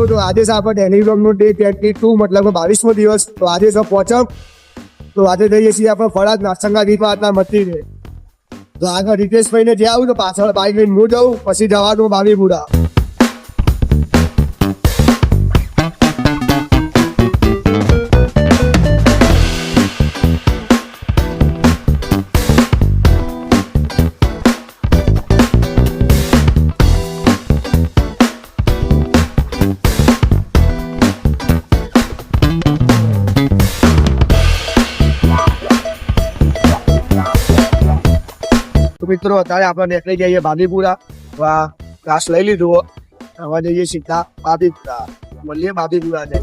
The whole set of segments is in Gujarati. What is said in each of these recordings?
મિત્રો, તો આજે છે આપણે ડેલી બ્લોગનો ડે 22 મતલબ 22મો દિવસ. તો આજે છે પહોંચમ. તો આજે જઈએ છીએ આપણે ફળાદ નાસંગા વીમાં આટલા મતી રહે. તો આગળ રીતેશભાઈને જે આવું તો પાછળ બાઇક લઈને હું જાઉં, પછી જવાનું બાવીપુરા. મિત્રો અત્યારે આપણે નીકળી જઈએ બાબીપુરા. ઘાસ લઈ લીધું, હવે જઈએ સીધા બાબીપુરા. મળીએ બાબીપુરા ને.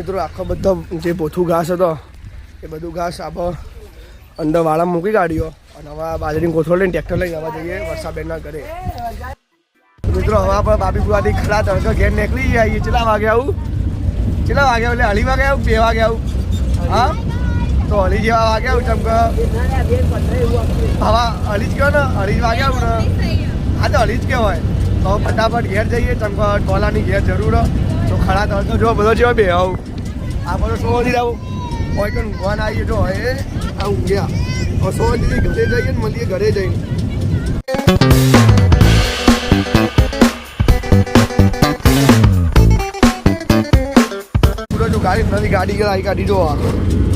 મિત્રો આખો બધો જે પોથું ઘાસ હતો એ બધું ઘાસ આપણે અંદર વાળા મૂકી કાઢ્યો અને હવે બાજરીની કોથળો લઈને ટ્રેક્ટર લઈને હવે જઈએ વર્ષાબેનના ઘરે. મિત્રો હવે આપણે બાબીપુરાથી ખરા તડકા ઘેર નીકળી જઈએ. કેટલા વાગે આવું? કેટલા વાગે એટલે અઢી વાગે આવું, 2 વાગે આવું? હા, તો અઢી જેવા વાગે આવું. ચમકે હવે અઢી જ કહો ને, 2:30 વાગે આવું ને. હા, તો 2:30 જ કહેવાય. તો ફટાફટ ઘેર જઈએ. ચમકે ટોલાની ઘેર જરૂર તો ખરા તડકો જો બધો જેવા બે આવું. આ બધો સો નથી આવું હોય કે ઊંઘવા ના આવીએ જો હોય આ ઊંઘ્યા સો નથી ઘરે જઈએ ને મળીએ ઘરે જઈને. પૂરો જો ગાડી નથી, ગાડી આવી ગાડી જો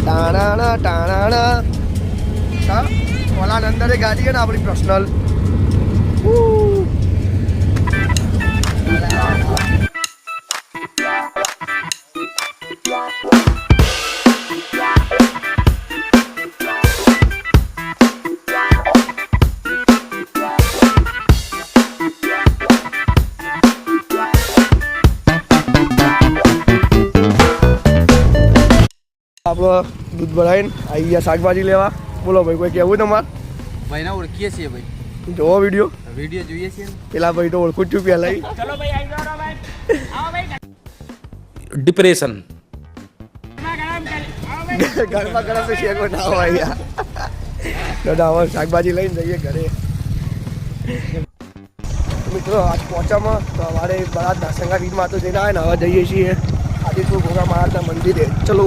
ટાણા ટાણા. હા, ઓલા અંદર ગાડી છે ને આપણી પર્સનલ. આપણે દૂધ ભરાઈને આવી ગયા શાકભાજી લેવા. બોલો ભાઈ, કોઈ કહેવું તમારે? ભાઈને ઓળખીએ છીએ ભાઈ. જોવો વિડીયો જોઈએ છીએ. પેલા ભાઈ તો ઓળખું જ છું પહેલા. ચલો ભાઈ આવી જાઓ ભાઈ. આવો ભાઈ. डिप्रेशन ઘરમાં ગરમ તો શેકો ના હોય યાર. દાદા હવે શાકભાજી લઈને જઈએ ઘરે. મિત્રો આજ પહોંચામાં તો અમારે બરાત નાસંગા વીરમાં તો જઈને આવે ને હવે જઈએ છીએ આદિપુર ગોગા મહારાજના મંદિરે. ચલો.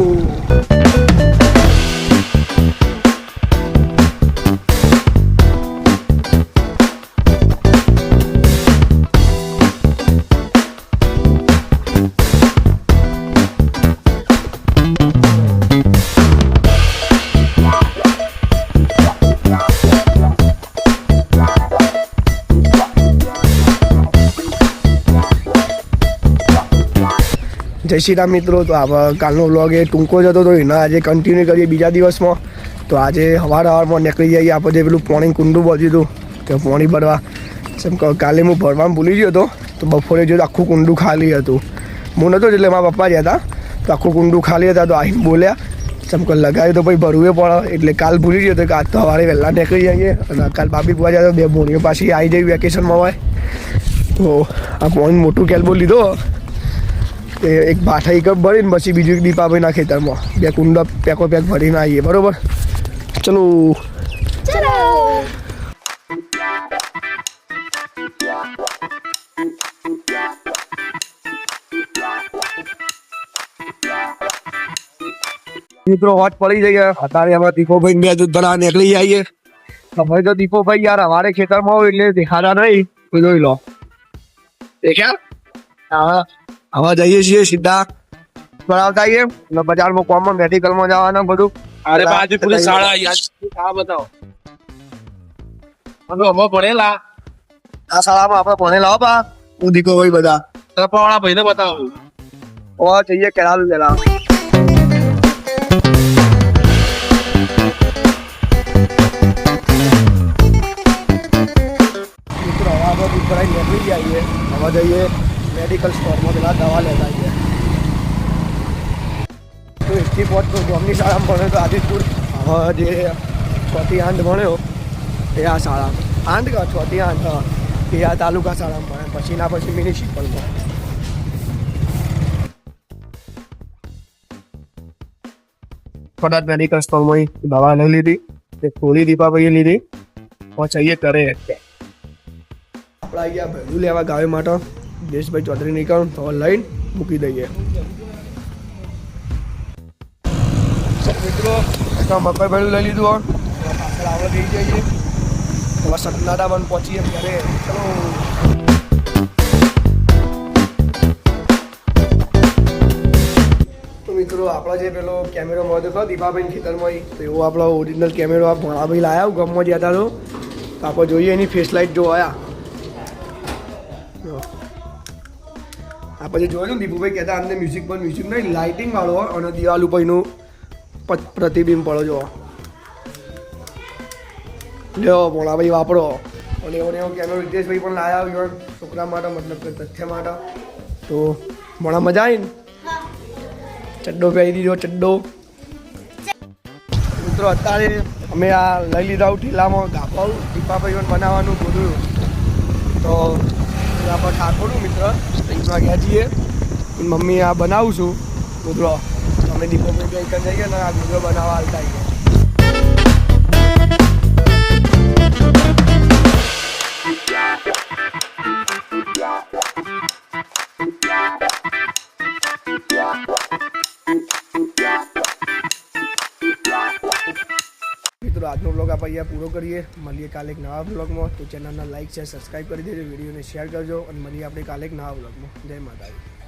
જય શ્રી રામ મિત્રો. તો આ કાલનો વ્લોગ એ ટૂંકો જ હતો તો એના આજે કન્ટિન્યુ કરીએ બીજા દિવસમાં. તો આજે સવારમાં નીકળી જઈએ આપણે જે પેલું પાણી કુંડું બાંધ્યું હતું તો પાણી ભરવા. જેમ કે કાલે હું ભરવામાં ભૂલી ગયો હતો તો બપોરે જો આખું કુંડું ખાલી હતું. હું નહોતો એટલે મારા પપ્પા ગયા હતા તો આખું કુંડું ખાલી હતા તો આવીને બોલ્યા જેમ કે લગાવ્યું તો ભાઈ ભરવું પડે. એટલે કાલ ભૂલી ગયો હતો કે આજ તો સવારે વહેલા નીકળી જઈએ અને કાલ બાબીપુરા જાય તો 2 ભોણીઓ પાછી આવી જાય વેકેશનમાં હોય. તો આ પાણી મોટું કેલ્બો લીધો એક ભાઠા એક ભરીને પછી બીજું એક દીપાભાઈના ખેતરમાં 2 કુંડા પેકો પેક ભરીને આવીએ. બરોબર, ચલો. મિત્રો વાત પડી જઈએ અત્યારે અમે દીપોભાઈ 2 દૂધ ભરા નીકળી જઈએ. તમે તો દીપોભાઈ યાર અમારે ખેતરમાં હોય એટલે દેખાતા નહીં. જોઈ લો, દેખ્યા? હા, હવે જઈએ છીએ સીધા ભરાવતા આવીએ અને બજારમાં કોમન મેડિકલમાં જવાના બધું. अरे बाजी पूरे साड़ा यार क्या बताओ हम हम ભણેલા આ શાળામાં આપણે ભણેલા હો બા હું દીકો ભાઈ બધા તરપાવાળા ભાઈને બતાવો ઓ જઈએ કેળાલું પેલા આવીએ હવે જઈએ મેડિકલ સ્ટોરમાં પેલા દવા લેતા આવીએ. તો 1 તો ગામની શાળામાં ભણ્યો તો આદિપુર. હવે જે 6 થી 8 ભણ્યો એ આ શાળામાં 8 કે 6 થી 8 એ આ તાલુકા શાળામાં ભણે પછી મ્યુનિસિપલમાં. ફટાફટ મેડિકલ સ્ટોરમાં દવા લઈ લીધી તે ખોલી દીપા ભાઈએ લીધી પહોંચાઈએ કરે. આપણે આવી ગયા ભેડું લેવા ગાવે માટે દેશભાઈ ચૌધરી નીકળ તો લઈને મૂકી દઈએ. મિત્રો મકઈ ભેડું લઈ લીધું હોય પાછળ આપણે જઈ જઈએ હવે સતનાડા બંધ પહોંચીએ ઘરે. ચલો મિત્રો આપણા જે પેલો કેમેરો મળ્યો હતો દીપાભાઈ ખેતરમાં તો એવો આપણો ઓરિજિનલ કેમેરો આ ભણાભાઈ લાવ્યા ગામમાં જ્યાં હતા તો આપણે જોઈએ એની ફેસ લાઇટ જો આયા આપણે જે જોયું ને દીપુભાઈ કહેતા અંદર મ્યુઝિક નહીં લાઇટિંગ વાળો અને દિવાલ ઉપર એનું પ્રતિબિંબ પડો જો લ્યો ભણાભાઈ વાપરો અને એવો કેમેરો રિતેશભાઈ પણ લાવ્યા છોકરા માટે મતલબ કે તથ્ય માટે તો ભણા મજા આવી ને. ચડ્ડો પહેરી દીધો ચડ્ડો. મિત્રો અત્યારે અમે આ લઈ લીધા ઠેલામાં ગાપાઉં દીપાભાઈઓને બનાવવાનું બધું તો આપણે ઠાકોરું મિત્ર ત્રીસમાં ગયા છીએ મમ્મી આ બનાવું છું ગોદડો અમે દીપાભાઈ કંઈ જઈએ ને આ ગોદડો બનાવવા હાલતા આવીએ. મિત્રો આજનો બ્લોગ આપણે અહીંયા પૂરો કરીએ. મળીએ કાલે એક નવા બ્લોગમાં. તો ચેનલના લાઈક શેર સબસ્ક્રાઈબ કરી દેજો, વિડીયોને શેર કરજો અને મળીએ આપણે કાલે એક નવા બ્લોગમાં. જય માતાજી.